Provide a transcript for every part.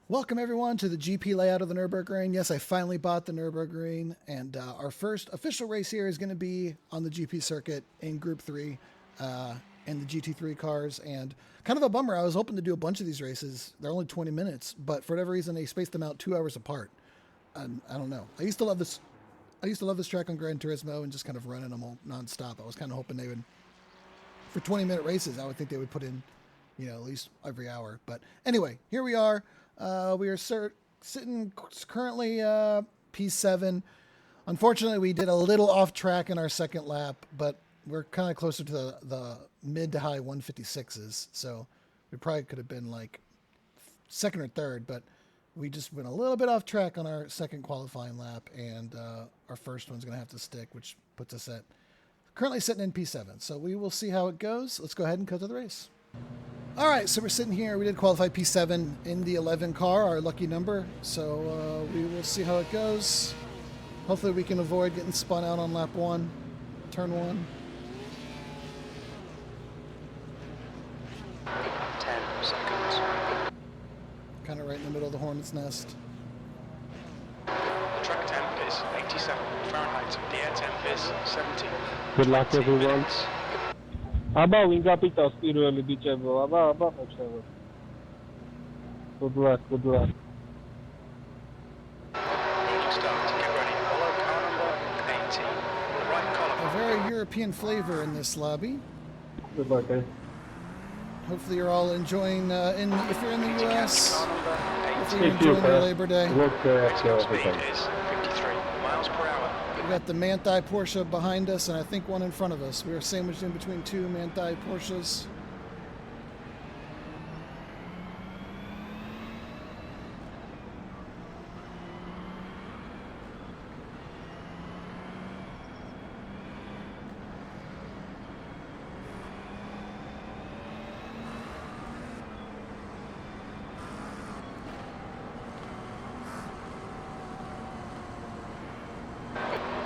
Welcome everyone to the GP layout of the Nürburgring. Yes, I finally bought the Nürburgring, and our first official race here is going to be on the GP circuit in Group 3 in the GT3 cars. And kind of a bummer, I was hoping to do a bunch of these races. They're only 20 minutes, but for whatever reason, they spaced them out 2 hours apart. I don't know. I used to love this track on Gran Turismo and just kind of running them all nonstop. I was kind of hoping they would, for 20-minute races, I would think they would put in, you know, at least every hour. But anyway, here we are. We are sitting currently P7. Unfortunately, we did a little off track in our second lap, but we're kind of closer to the mid to high 156s. So we probably could have been like second or third, but we just went a little bit off track on our second qualifying lap, and our first one's going to have to stick, which puts us at currently sitting in P7. So we will see how it goes. Let's go ahead and cut to the race. All right, so we're sitting here. We did qualify P7 in the 11 car, our lucky number. So we will see how it goes. Hopefully we can avoid getting spun out on lap 1, turn 1. 10 seconds. Kind of right in the middle of the hornet's nest. The track temp is 87 Fahrenheit. The air temp is 70. Good luck, everyone. Aba, we got it off really beach bro. Aba, good luck. Engine start, get ready. Follow car number 18. The right column. A very European flavor in this lobby. Good luck, guys. Hopefully you're all enjoying, if you're in the U.S., Car number 18. hopefully you're enjoying your Labor Day. Maximum speed is 53 miles per hour. We got the Manthey Porsche behind us, and I think one in front of us. We are sandwiched in between two Manthey Porsches.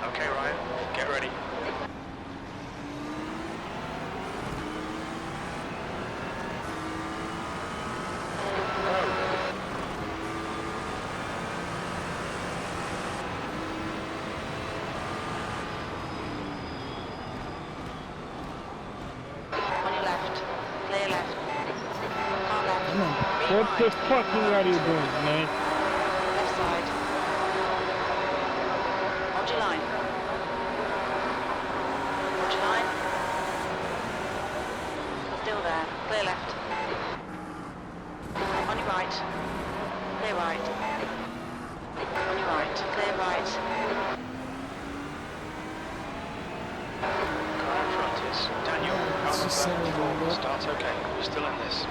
Okay, Ryan, get ready. On your left. Clear left. Car left. Come on. What the fucking are you doing, man? Left side. Hold your line. Hold your line. Still there. Clear left. On your right. Clear right. On your right. Clear right. Car in front is Daniel. Let's Car just settle number a little 4. bit. Start's okay. We're still in this.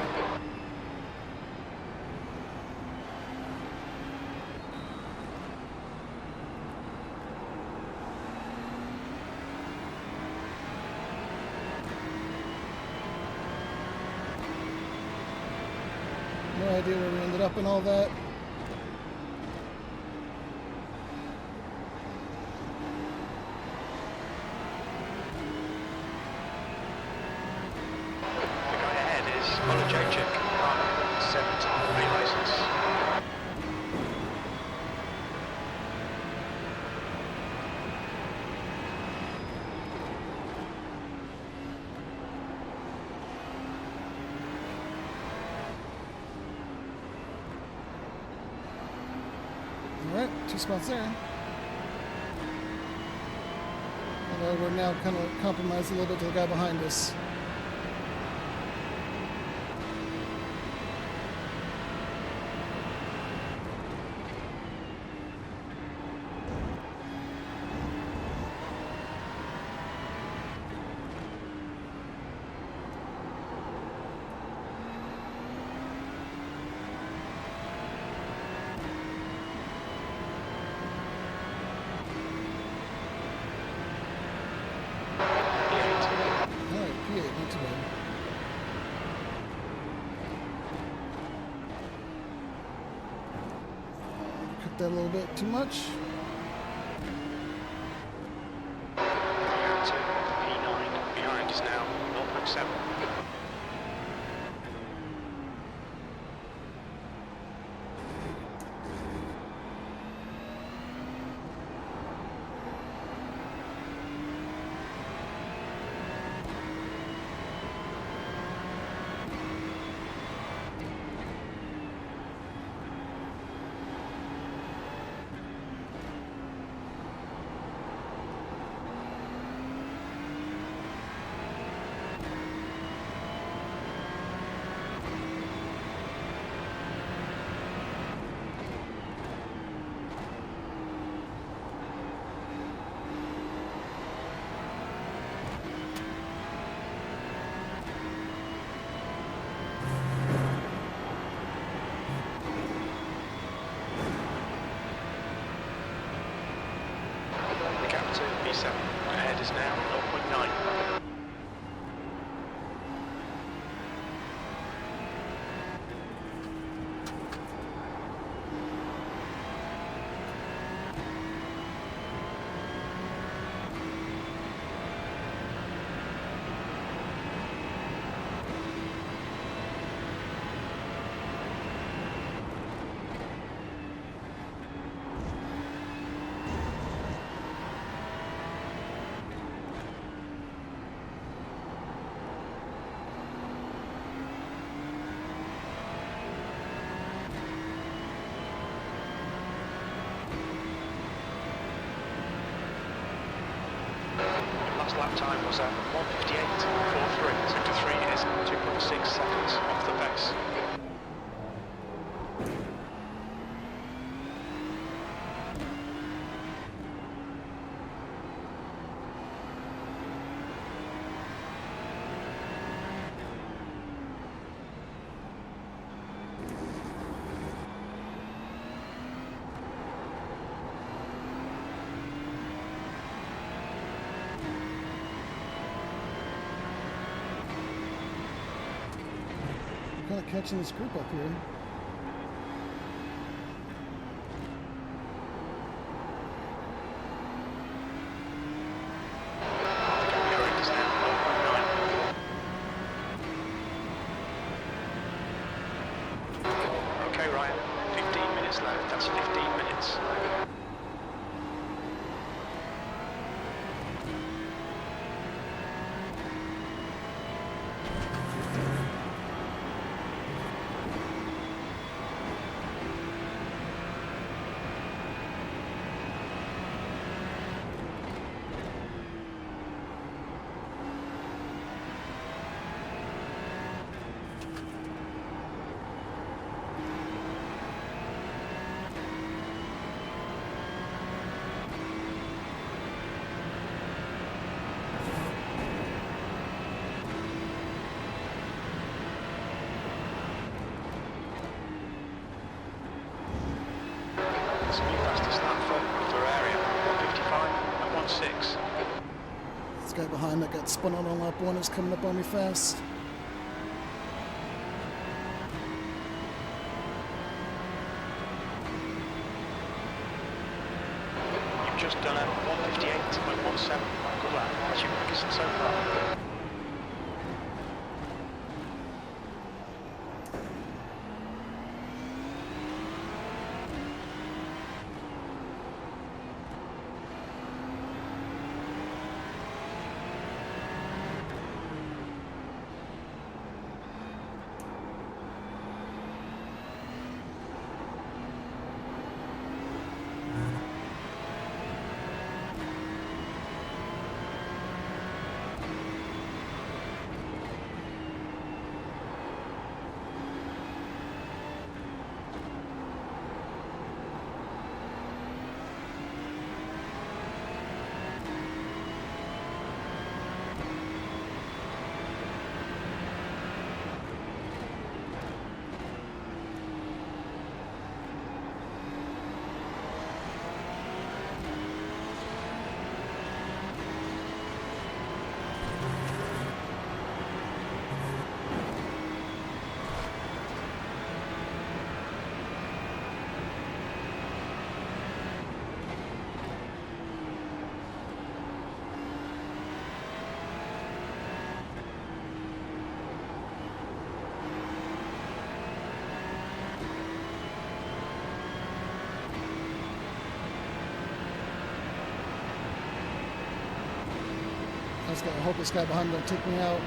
No idea where we ended up and all that. The guy ahead is Ultragear. Car number 70. Realizes. All right, 2 spots there. Although we're now kind of compromised a little bit to the guy behind us. P8, not too bad. Cut that a little bit too much. Bearcat P9. Behind is now 0.7. 87. Ahead is now 0.9. Lap time was 1:58.43. Sector 3 is 2.6 seconds off the pace. Kind of catching this group up here. Okay, Ryan, 15 minutes left. That's 15 minutes. That's the new fastest lap for area, 1:55.16. This guy behind that got spun out on lap 1 is coming up on me fast. You've just done a 1:58.17. Good lap. That's your quickest so far. I hope this guy behind me will take me out.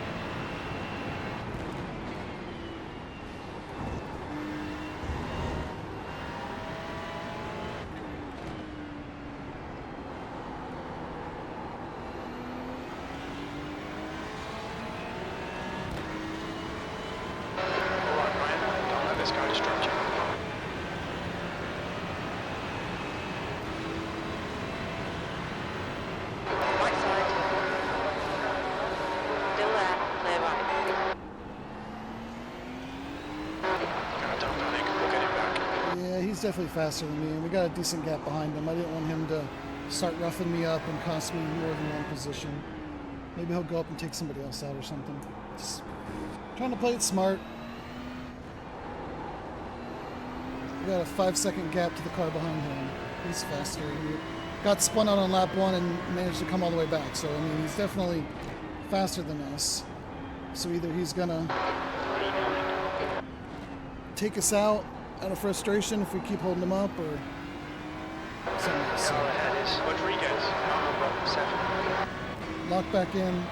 Alright, Ryan, don't let this guy distract you. Right side. Still there. Clear right. No, don't panic, we'll get him back. Yeah, he's definitely faster than me, and we got a decent gap behind him. I didn't want him to start roughing me up and cost me more than one position. Maybe he'll go up and take somebody else out or something. Just trying to play it smart. We got a 5-second gap to the car behind him. He's faster. He got spun out on lap 1 and managed to come all the way back. So, I mean, he's definitely faster than us. So either he's gonna take us out of frustration if we keep holding him up, or something else. Car ahead is Rodriguez, car number 7. Lock back in.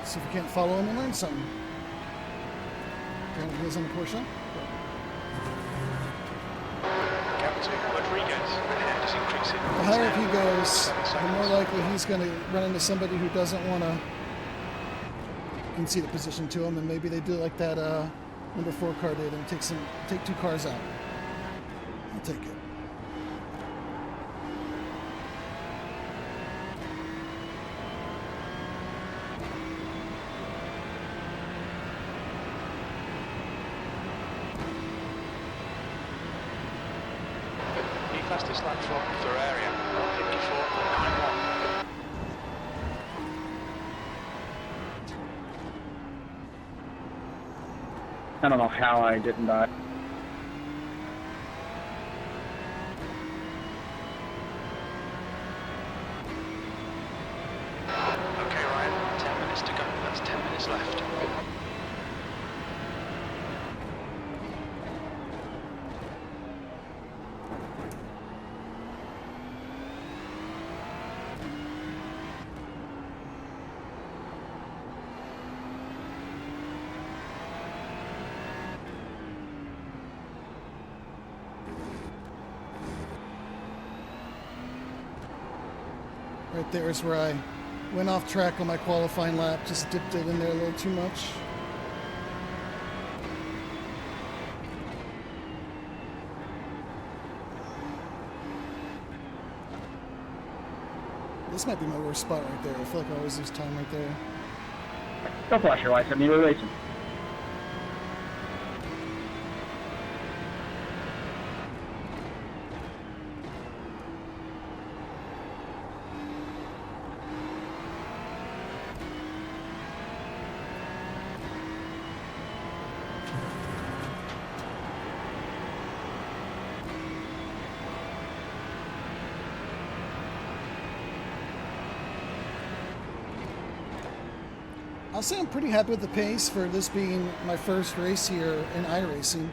See if we can't follow him and learn something. Apparently he is on the Porsche. Captain Rodriguez, ahead is increasing. The higher he goes, the more likely he's going to run into somebody who doesn't want to concede a position to him, and maybe they do like that number 4 car did and take 2 cars out. I'll take it. The fastest lap from Ferrari, 154.91. I don't know how I didn't die. Okay, Ryan, 10 minutes to go. That's 10 minutes left. Right there is where I went off track on my qualifying lap, just dipped it in there a little too much. This might be my worst spot right there. I feel like I always lose time right there. Don't flash your lights at me, we're racing. I'll say I'm pretty happy with the pace for this being my first race here in iRacing.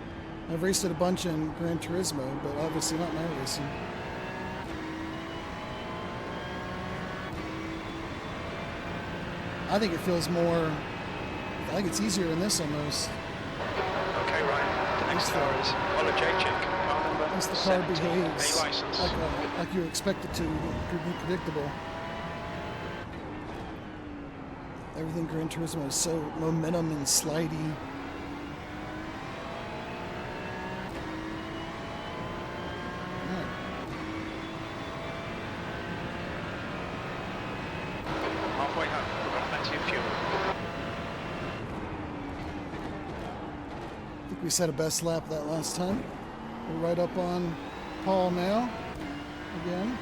I've raced it a bunch in Gran Turismo, but obviously not in iRacing. I think it feels more, I think it's easier in this almost. Okay, Ryan, the next car is Ultragear, car number At least the car 17, behaves A license. like you expect it to be predictable. Everything Gran Turismo is so momentum and slidey. Halfway home, we've got plenty of fuel. I think we set a best lap that last time. We're right up on Paul now, again.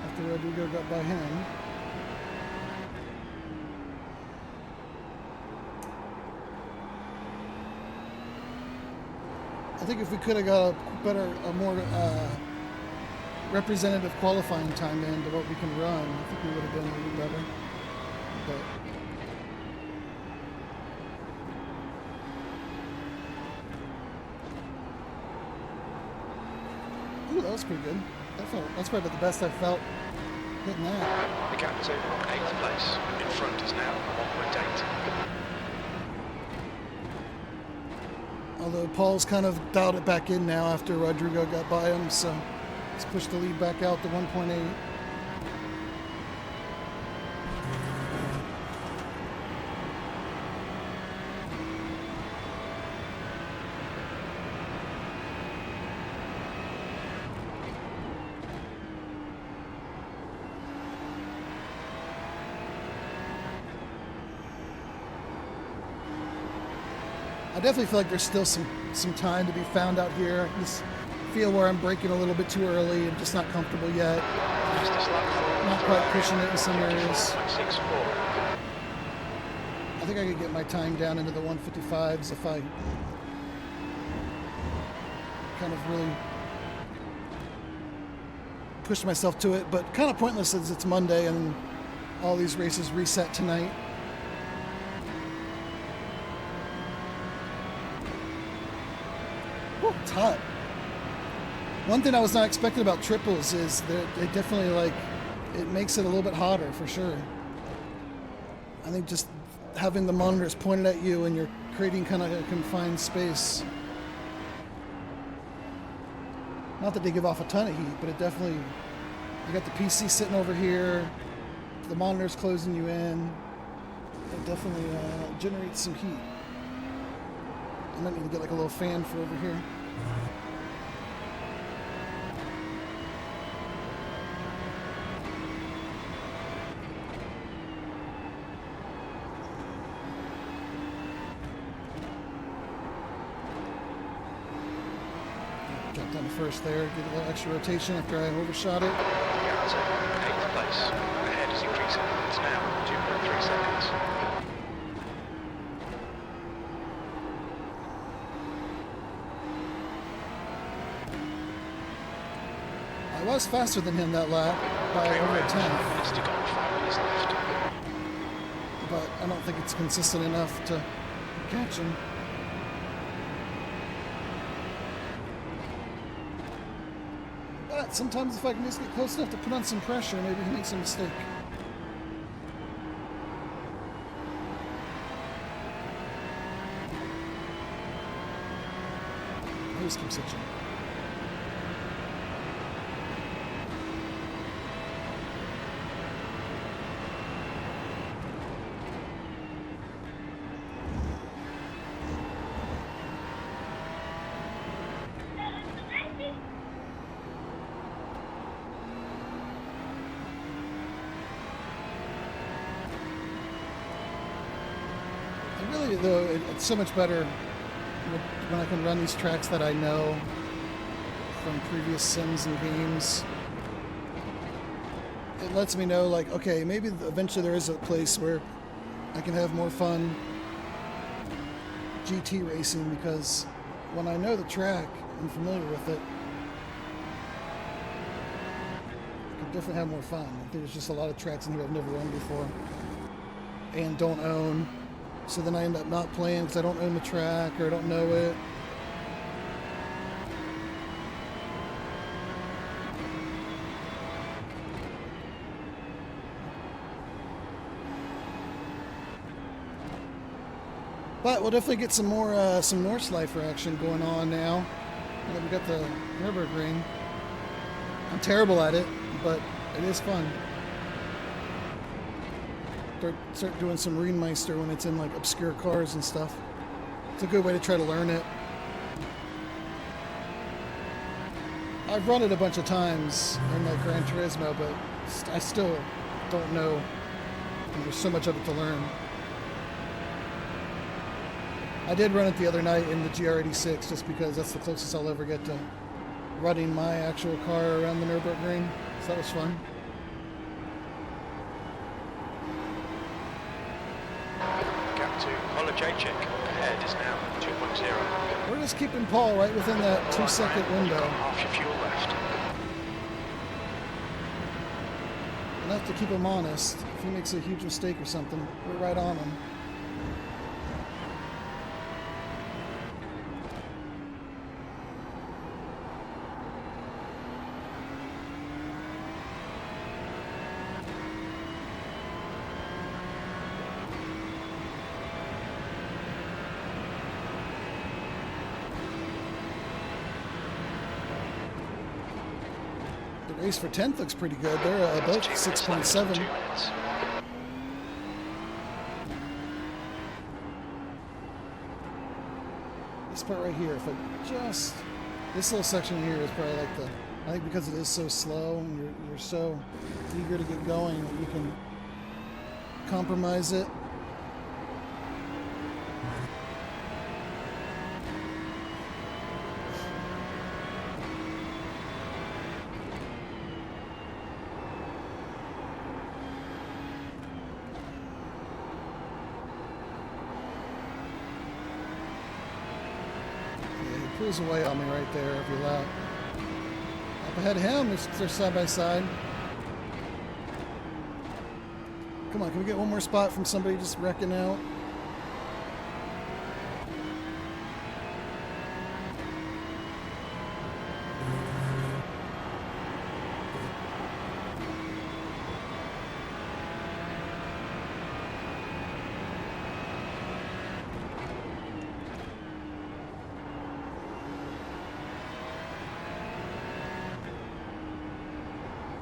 After Rodrigo got by him. I think if we could have got a more representative qualifying time into what we can run, I think we would have done a little better. But ooh, that was pretty good. That's probably the best I've felt hitting that. The gap to 8th place. In front is now 1.8. Although Paul's kind of dialed it back in now after Rodrigo got by him, so he's pushed the lead back out to 1.8. I definitely feel like there's still some time to be found out here. I just feel where I'm braking a little bit too early and just not comfortable yet. Not quite pushing it in some areas. I think I could get my time down into the 155s if I kind of really pushed myself to it, but kind of pointless since it's Monday and all these races reset tonight. Whew, it's hot. One thing I was not expecting about triples is that they definitely, like, it makes it a little bit hotter for sure. I think just having the monitors pointed at you and you're creating kind of a confined space. Not that they give off a ton of heat, but it definitely, you got the PC sitting over here, the monitor's closing you in. It definitely generates some heat. I might need to get like a little fan for over here. Drop down to first there, get a little extra rotation after I overshot it. Bearcat, 8th place. Ahead is increasing. It's now 2.3 seconds. I was faster than him that lap by over a 10th. 5 minutes to go, 5 minutes left. But I don't think it's consistent enough to catch him. But sometimes if I can just get close enough to put on some pressure, maybe he makes a mistake. I just keep switching. Really, though, it's so much better when I can run these tracks that I know from previous sims and games. It lets me know, like, okay, maybe eventually there is a place where I can have more fun GT racing, because when I know the track and familiar with it, I can definitely have more fun. I think there's just a lot of tracks in here I've never run before and don't own. So then I end up not playing because I don't own the track or I don't know it. But we'll definitely get some more some Nordschleifer action going on now. Now that we got the Nürburgring. I'm terrible at it, but it is fun. Start doing some Rennmeister when it's in like obscure cars and stuff. It's a good way to try to learn it. I've run it a bunch of times in like Gran Turismo, but I still don't know. And there's so much of it to learn. I did run it the other night in the GR86 just because that's the closest I'll ever get to running my actual car around the Nürburgring. So that was fun. Ultragear ahead is now 2.0. We're just keeping Paul right within that 2-second window. Half your fuel left. Enough to keep him honest. If he makes a huge mistake or something, we're right on him. Race for 10th looks pretty good. They're both 6.7. This part right here, if I just, this little section here is probably like the, I think because it is so slow and you're so eager to get going that you can compromise it. pulls away on me right there every lap. Up ahead of him, they're side by side. Come on, can we get one more spot from somebody just wrecking out?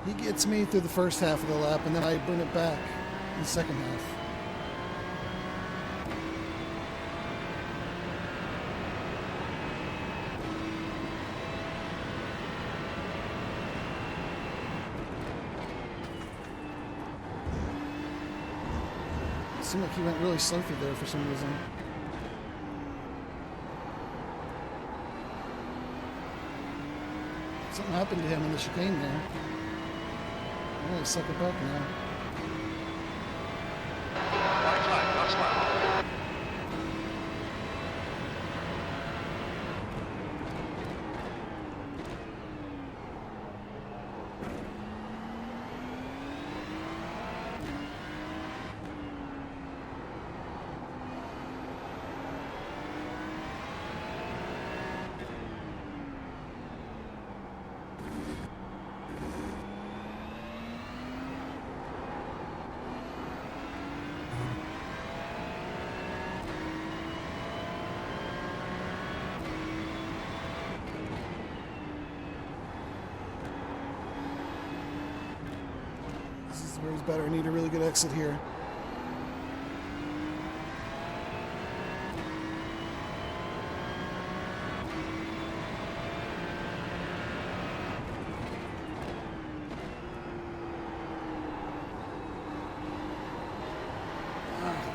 He gets me through the first half of the lap, and then I bring it back in the second half. It seemed like he went really slow through there for some reason. Something happened to him in the chicane there. I'm gonna suck it back now. White flag, last lap. Where he's better. I need a really good exit here.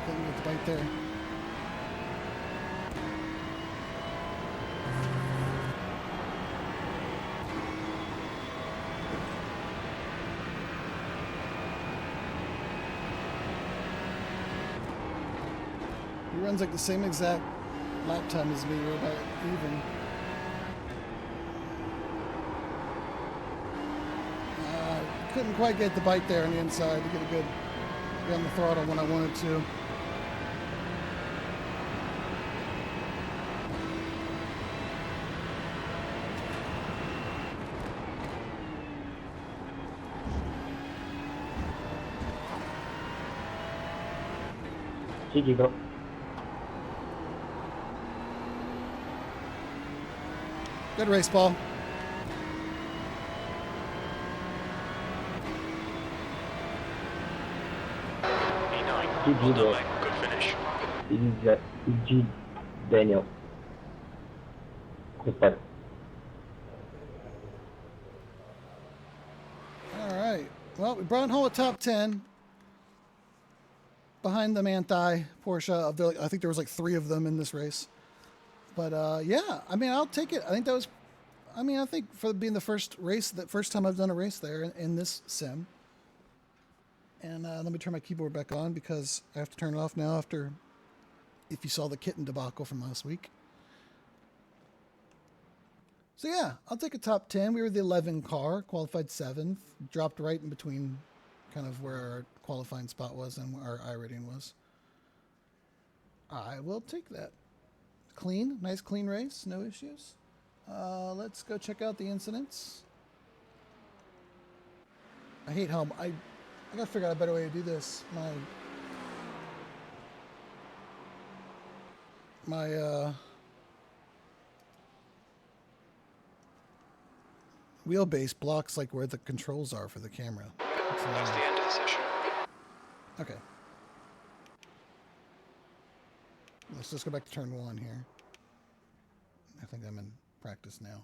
Couldn't get the bite there. He runs like the same exact lap time as me. We're about even. Couldn't quite get the bite there on the inside to get a good get on the throttle when I wanted to. GG, bro. Good race, Paul. GG, Well bro. done, mate. Good finish. GG, Daniel. Respect. All right. Well, we brought home a top 10 behind the Manthey Porsche. I think there was like 3 of them in this race. But yeah, I mean, I'll take it. I think that was, I mean, I think for being the first race, the first time I've done a race there in this sim. And let me turn my keyboard back on because I have to turn it off now after, if you saw the kitten debacle from last week. So yeah, I'll take a top 10. We were the 11 car, qualified 7th, dropped right in between kind of where our qualifying spot was and where our iRating was. I will take that. Clean, nice clean race, no issues. Let's go check out the incidents. I hate how I gotta figure out a better way to do this. My wheelbase blocks like where the controls are for the camera. That's the end of the session. Okay. Let's just go back to turn 1 here. I think I'm in practice now.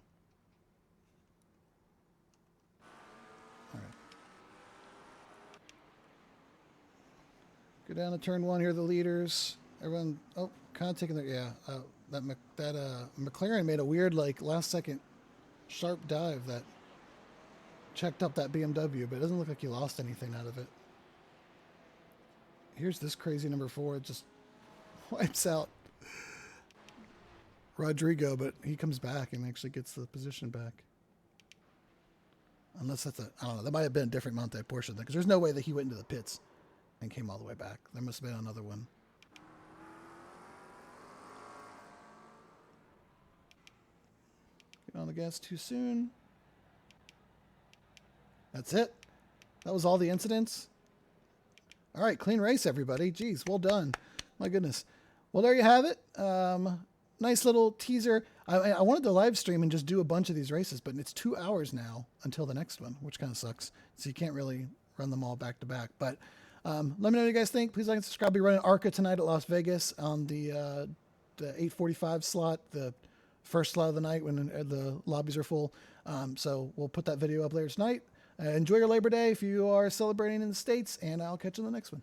All right. Go down to turn 1 here, the leaders. Everyone, oh, kind of taking their, yeah. That McLaren made a weird, like, last second sharp dive that checked up that BMW, but it doesn't look like he lost anything out of it. Here's this crazy number 4. It just wipes out Rodrigo, but he comes back and actually gets the position back. Unless that's I don't know, that might have been a different Monte Porsche then, because there's no way that he went into the pits and came all the way back. There must have been another one. Get on the gas too soon. That's it. That was all the incidents. All right, clean race, everybody. Jeez, well done. My goodness. Well, there you have it. Nice little teaser. I wanted to live stream and just do a bunch of these races, but it's 2 hours now until the next one, which kind of sucks. So you can't really run them all back to back. But let me know what you guys think. Please like and subscribe. I'll be running ARCA tonight at Las Vegas on the 8:45 slot, the first slot of the night when the lobbies are full. So we'll put that video up later tonight. Enjoy your Labor Day if you are celebrating in the States, and I'll catch you in the next one.